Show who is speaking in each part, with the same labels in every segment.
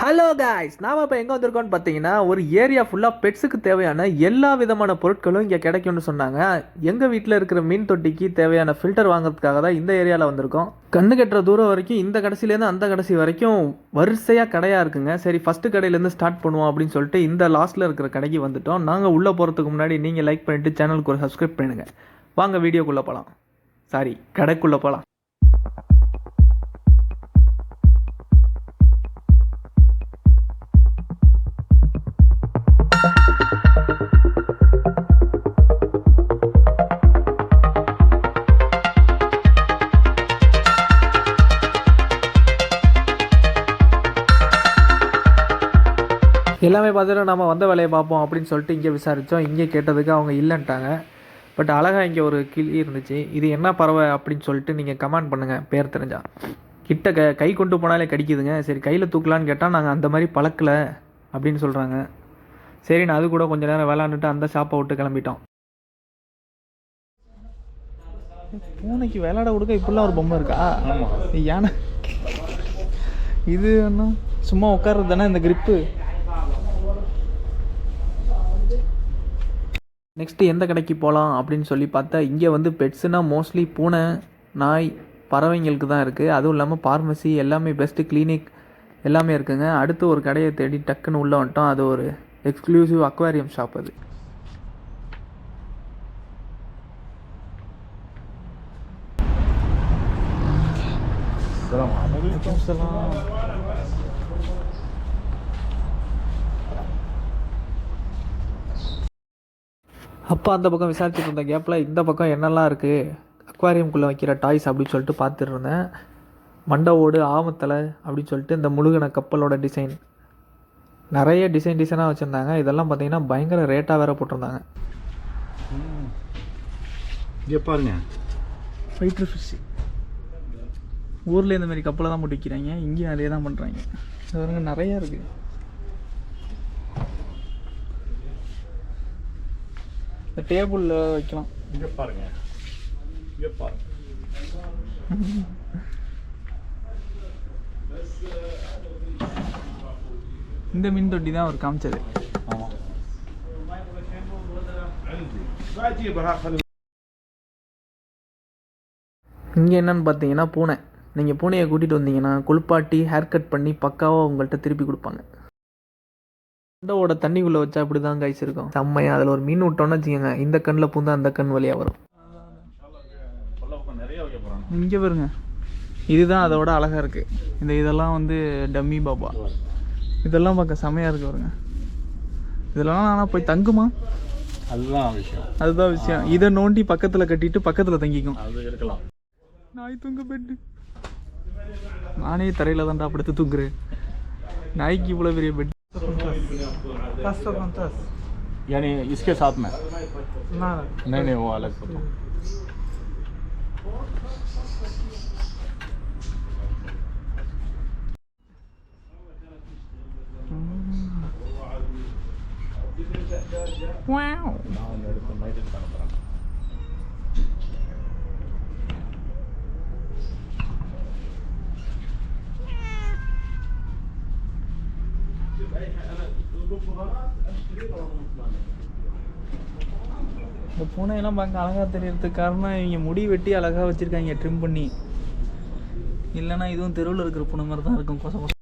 Speaker 1: Hello guys, நாம் இப்போ எங்கே வந்திருக்கோம்னு பார்த்தீங்கன்னா, ஒரு ஏரியா ஃபுல்லாக பெட்ஸுக்கு தேவையான எல்லா விதமான பொருட்களும் இங்கே கிடைக்கும்னு சொன்னாங்க. எங்கள் வீட்டில் இருக்கிற மீன் தொட்டிக்கு தேவையான ஃபில்டர் வாங்குறதுக்காக தான் இந்த ஏரியாவில் வந்திருக்கோம். கண்ணு கட்டுற தூரம் வரைக்கும் இந்த கடைசிலேருந்து அந்த கடைசி வரைக்கும் வரிசையாக கடையாக இருக்குங்க. சரி, ஃபஸ்ட்டு கடையிலேருந்து ஸ்டார்ட் பண்ணுவோம் அப்படின்னு சொல்லிட்டு இந்த லாஸ்ட்டில் இருக்கிற கடைக்கு வந்துட்டோம். நாங்கள் உள்ளே போகிறதுக்கு முன்னாடி நீங்கள் லைக் பண்ணிவிட்டு சேனலுக்கு ஒரு சப்ஸ்கிரைப் பண்ணுங்கள். வாங்க வீடியோக்குள்ளே போகலாம். சாரி, கடைக்குள்ளே போகலாம். எல்லாமே பார்த்துட்டு நம்ம வந்த வேலையை பார்ப்போம் அப்படின்னு சொல்லிட்டு இங்கே விசாரித்தோம். இங்கே கேட்டதுக்கு அவங்க இல்லைன்ட்டாங்க. பட் அழகாக இங்கே ஒரு கிளி இருந்துச்சு. இது என்ன பறவை அப்படின்னு சொல்லிட்டு நீங்கள் கமெண்ட் பண்ணுங்கள், பேர் தெரிஞ்சா. கிட்ட கை கொண்டு போனாலே கடிக்குதுங்க. சரி, கையில் தூக்கலான்னு கேட்டால் நாங்கள் அந்த மாதிரி பழக்கலை அப்படின்னு சொல்கிறாங்க. சரி, நான் அது கூட கொஞ்சம் நேரம் விளாண்டுட்டு அந்த ஷாப்பை விட்டு கிளம்பிட்டோம். பூனைக்கு விளையாட கொடுக்க இப்படிலாம் ஒரு பொம்மை இருக்கா?
Speaker 2: ஆமாம்.
Speaker 1: யானை இது என்ன சும்மா உட்கார்றது தானே இந்த கிரிப்பு. நெக்ஸ்ட்டு எந்த கடைக்கு போகலாம் அப்படின்னு சொல்லி பார்த்தா, இங்கே வந்து பெட்ஸுனால் மோஸ்ட்லி பூனை, நாய், பறவைங்களுக்கு தான் இருக்குது. அதுவும் இல்லாமல் ஃபார்மசி எல்லாமே பெஸ்ட்டு, கிளினிக் எல்லாமே இருக்குதுங்க. அடுத்து ஒரு கடையை தேடி டக்குன்னு உள்ளே வந்துட்டோம். அது ஒரு எக்ஸ்க்ளூசிவ் அக்வாரியம் ஷாப். அது அப்போ அந்த பக்கம் விசாரிச்சுட்டு இருந்த கேப்பில் இந்த பக்கம் என்னெல்லாம் இருக்குது அக்வாரியம்குள்ளே வைக்கிற டாய்ஸ் அப்படின்னு சொல்லிட்டு பார்த்துட்டு இருந்தேன். மண்டை ஓடு, ஆமத்தலை அப்படின்னு சொல்லிட்டு இந்த முழுகின கப்பலோட டிசைன், நிறைய டிசைனாக வச்சுருந்தாங்க. இதெல்லாம் பார்த்தீங்கன்னா பயங்கர ரேட்டாக வேறு போட்டிருந்தாங்க.
Speaker 2: இங்கே பாருங்க,
Speaker 1: ஃபைட்ரு ஃபிஷ். ஊரில் இந்த மாதிரி கப்பலை தான் போட்டு வைக்கிறாங்க, இங்கேயும் அதே தான் பண்ணுறாங்க. இது நிறையா இருக்குது. இந்த டேபிளில் வைக்கலாம்.
Speaker 2: இங்கே பாருங்க, இங்கே பாருங்க.
Speaker 1: இந்த மீன் தொட்டி தான் அவர் காமிச்சது.
Speaker 2: ஆமாம்.
Speaker 1: இங்கே என்னன்னு பார்த்தீங்கன்னா பூனை. நீங்கள் பூனையை கூட்டிகிட்டு வந்தீங்கன்னா குளிப்பாட்டி ஹேர் கட் பண்ணி பக்காவாக உங்கள்கிட்ட திருப்பி கொடுப்பாங்க. மண்டவோட தண்ணிக்குள்ளே வச்சா அப்படி தான் கைஸ் இருக்கும். செம்மையாக அதில் ஒரு மீன் விட்டோன்னு வச்சுக்கோங்க, இந்த கண்ணில் பூந்தா அந்த கண் வழியாக வரும். இங்கே பாருங்க, இதுதான் அதோட அழகாக இருக்குது. இதெல்லாம் வந்து டம்மி பாபா. இதெல்லாம் பார்க்க செம்மையாக இருக்கு பாருங்க. இதெல்லாம் ஆனால் போய் தங்குமா? அதுதான் விஷயம். இதை நோண்டி பக்கத்தில் கட்டிட்டு பக்கத்தில் தங்கிக்கும்.
Speaker 2: அது இருக்கலாம்.
Speaker 1: நாய் தூங்க பெட்டு. நானே தரையில் தான்டா படுத்து தூங்குறேன். நாய்க்கு இவ்வளோ பெரிய பெட்.
Speaker 2: यानी इसके साथ में नहीं वो अलग होता है.
Speaker 1: Wow. இந்த பூனையெல்லாம் பார்க்க அழகாக தெரியறதுக்கு காரணம் இவங்க முடி வெட்டி அழகாக வச்சுருக்காங்க, ட்ரிம் பண்ணி. இல்லைன்னா இதுவும் தெருவில் இருக்கிற பூனை மாதிரி தான் இருக்கும். கொச கொச.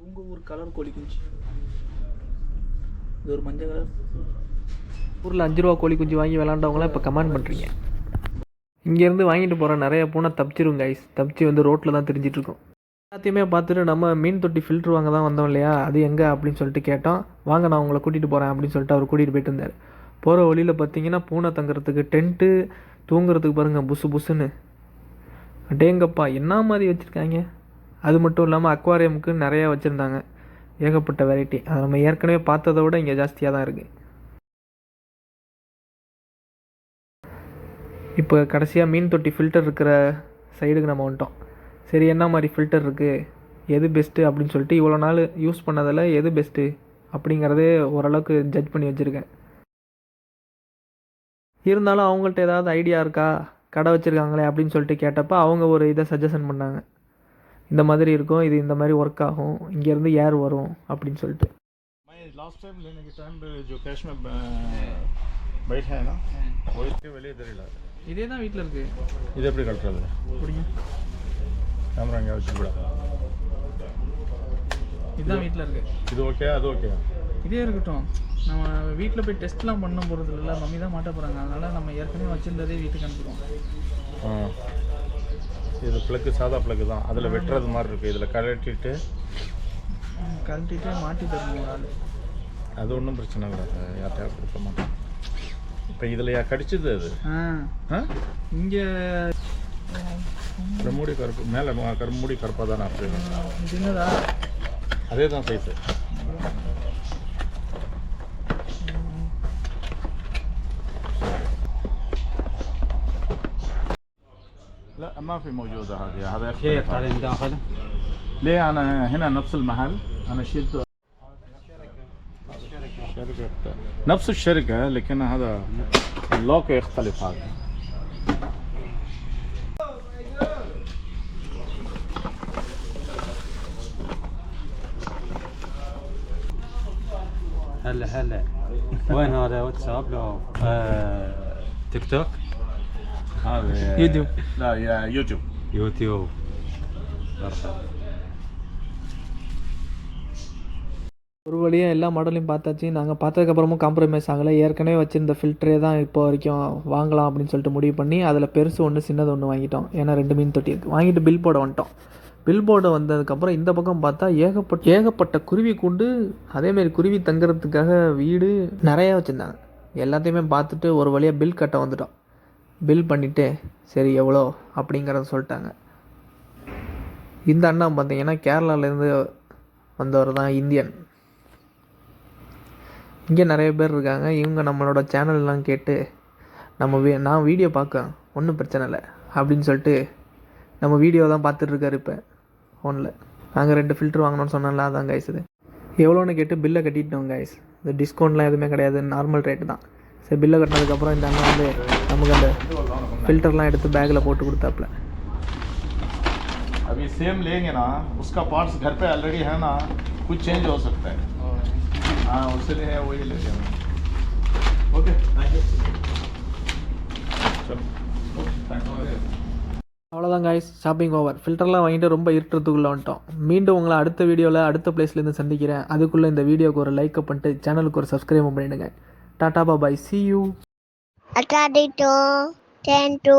Speaker 1: உங்கள் ஊர் கலர் கோழி குஞ்சு, இது ஒரு மஞ்சள் கலர். ஊரில் 5 ரூபா கோழி குஞ்சு வாங்கி விளாண்டவங்களாம் இப்போ கமெண்ட் பண்ணுறீங்க. இங்கேருந்து வாங்கிட்டு போகிற நிறைய பூனை தப்பிச்சிரும் கைஸ். தப்பிச்சு வந்து ரோட்டில் தான் தெரிஞ்சிட்ருக்கோம். எல்லாத்தையுமே பார்த்துட்டு நம்ம மீன் தொட்டி ஃபில்ட்ரு வாங்க தான் வந்தோம் இல்லையா, அது எங்கே அப்படின்னு சொல்லிட்டு கேட்டோம். வாங்க, நான் உங்களை கூட்டிகிட்டு போகிறேன் அப்படின்னு சொல்லிட்டு அவர் கூட்டிகிட்டு போயிட்டு இருந்தார். போகிற வழியில் பார்த்தீங்கன்னா பூனை தங்குறதுக்கு டென்ட்டு, தூங்குறதுக்கு பாருங்கள் புசு புசுன்னு. டேங்கப்பா என்ன மாதிரி வச்சுருக்காங்க. அது மட்டும் இல்லாமல் அக்வாரியமுக்கு நிறையா வச்சுருந்தாங்க, ஏகப்பட்ட வெரைட்டி. அதை நம்ம ஏற்கனவே பார்த்ததை விட இங்கே ஜாஸ்தியாக தான் இருக்குது. இப்போ கடைசியாக மீன் தொட்டி ஃபில்டர் இருக்கிற சைடுக்கு நம்ம வந்துட்டோம். சரி, என்ன மாதிரி ஃபில்டர் இருக்குது, எது பெஸ்ட்டு அப்படின்னு சொல்லிட்டு இவ்வளோ நாள் யூஸ் பண்ணதில் எது பெஸ்ட்டு அப்படிங்கிறதே ஓரளவுக்கு ஜட்ஜ் பண்ணி வச்சுருக்கேன். இருந்தாலும் அவங்கள்ட்ட ஏதாவது ஐடியா இருக்கா, கடை வச்சுருக்காங்களே அப்படின்னு சொல்லிட்டு கேட்டப்போ அவங்க ஒரு இதை சஜஷன் பண்ணாங்க. இந்த மாதிரி இருக்கும், இது இந்த மாதிரி ஒர்க் ஆகும், இங்கேருந்து ஏர் வரும் அப்படின்னு சொல்லிட்டு.
Speaker 2: मैं लास्ट टाइम लेने के टाइम जो कैश में बैठा है ना वो इसके வெளியே தெரியல.
Speaker 1: இதே தான் வீட்டில் இருக்குது.
Speaker 2: இது எப்படி கட்டுறது?
Speaker 1: பிடிங்க.
Speaker 2: கேமரா இங்கே வச்சு கூட.
Speaker 1: இதுதான் வீட்டில் இருக்குது.
Speaker 2: இது ஓகே, அது ஓகே.
Speaker 1: இதே இருக்கட்டும். நம்ம வீட்டில் போய் டெஸ்ட்லாம் பண்ண போகிறது இல்லை, மம்மி தான் மாட்ட போகிறாங்க. அதனால் நம்ம ஏற்கனவே வச்சுருந்ததே வீட்டுக்கு அனுப்பிடுவோம்.
Speaker 2: இது ப்ளக்கு சாதா ப்ளக்கு தான், அதில் வெட்டுறது மாதிரி இருக்குது. இதில் கழட்டிட்டு
Speaker 1: மாட்டி தரணும் ஒரு ஆள்.
Speaker 2: அது ஒன்றும் பிரச்சனை இல்லை, யார்கிட்டயா கொடுக்க மாட்டேன். இப்போ இதில் கடிச்சது அது
Speaker 1: இங்கே
Speaker 2: கரும்புடி கருப்பு மேலே கரும்புடி கருப்பாக தானே அப்படி
Speaker 1: இது என்னதா?
Speaker 2: அதே தான் சைஸு. لا ما في موجودة هذه، هذا
Speaker 3: كيف على داخل؟
Speaker 2: ليه أنا هنا نفس المحل أنا شلته شركة نفس الشركة لكن هذا اللوك يختلف. هذا
Speaker 3: هلا وين هذا واتساب لو تيك توك؟
Speaker 2: هذا
Speaker 1: يوتيوب.
Speaker 2: لا يا يوتيوب.
Speaker 3: يوتيوب. مرحبا.
Speaker 1: ஒரு வழியாக எல்லா மாடலையும் பார்த்தாச்சு. நாங்கள் பார்த்ததுக்கப்புறமும் காம்ப்ரமைஸ் ஆகலை. ஏற்கனவே வச்சுருந்த ஃபில்டரே தான் இப்போ வரைக்கும் வாங்கலாம் அப்படின்னு சொல்லிட்டு முடிவு பண்ணி அதில் பெருசு ஒன்று சின்னது ஒன்று வாங்கிட்டோம். ஏன்னா 2 மீன் தொட்டி இருக்குது. வாங்கிட்டு பில் போட வந்துட்டோம். பில் போர்டு வந்ததுக்கப்புறம் இந்த பக்கம் பார்த்தா ஏகப்பட்ட குருவி கூண்டு, அதேமாரி குருவி தங்குறதுக்காக வீடு நிறையா வச்சுருந்தாங்க. எல்லாத்தையுமே பார்த்துட்டு ஒரு வழியாக பில் கட்ட வந்துட்டோம். பில் பண்ணிவிட்டு சரி எவ்வளோ அப்படிங்கிறத சொல்லிட்டாங்க. இந்த அண்ணா பார்த்தீங்கன்னா கேரளாவிலேருந்து வந்தவர் தான், இந்தியன். இங்கே நிறைய பேர் இருக்காங்க. இவங்க நம்மளோட சேனல்லாம் கேட்டு நான் வீடியோ பார்க்க ஒன்றும் பிரச்சனை இல்லை அப்படின்னு சொல்லிட்டு நம்ம வீடியோ தான் பார்த்துட்ருக்காரு இப்போ ஃபோனில். நாங்கள் 2 ஃபில்ட்ரு வாங்கணும்னு சொன்னால அதான் கைஸ். இது எவ்வளோன்னு கேட்டு பில்லை கட்டிட்டோம் கைஸ். இது டிஸ்கவுண்ட்லாம் எதுவுமே கிடையாது, நார்மல் ரேட்டு தான். சரி, பில்லை கட்டினதுக்கப்புறம் இந்த அண்ணன் வந்து நமக்கு அந்த ஃபில்டர்லாம் எடுத்து பேக்கில் போட்டு கொடுத்தாப்புல.
Speaker 2: अभी सेम लेंगे ना, उसका पार्ट्स घर पे ऑलरेडी है ना, कुछ चेंज हो सकता है. हाँ उसलिए वही ले लेंगे. ओके चलो थैंक यू.
Speaker 1: அவ்வளோதான் கைஸ், ஷாப்பிங் ஓவர். ஃபில்டர்லாம் வாங்கிட்டு ரொம்ப இருட்டுறதுக்குள்ளே வந்துட்டோம். மீண்டும் உங்களை அடுத்த வீடியோவில் அடுத்த பிளேஸ்லேருந்து சந்திக்கிறேன். அதுக்குள்ளே இந்த வீடியோக்கு ஒரு லைக் பண்ணிட்டு சேனலுக்கு ஒரு சப்ஸ்கிரைப் பண்ணிவிடுங்க. Tata bye, see you.
Speaker 4: Atradito 10 to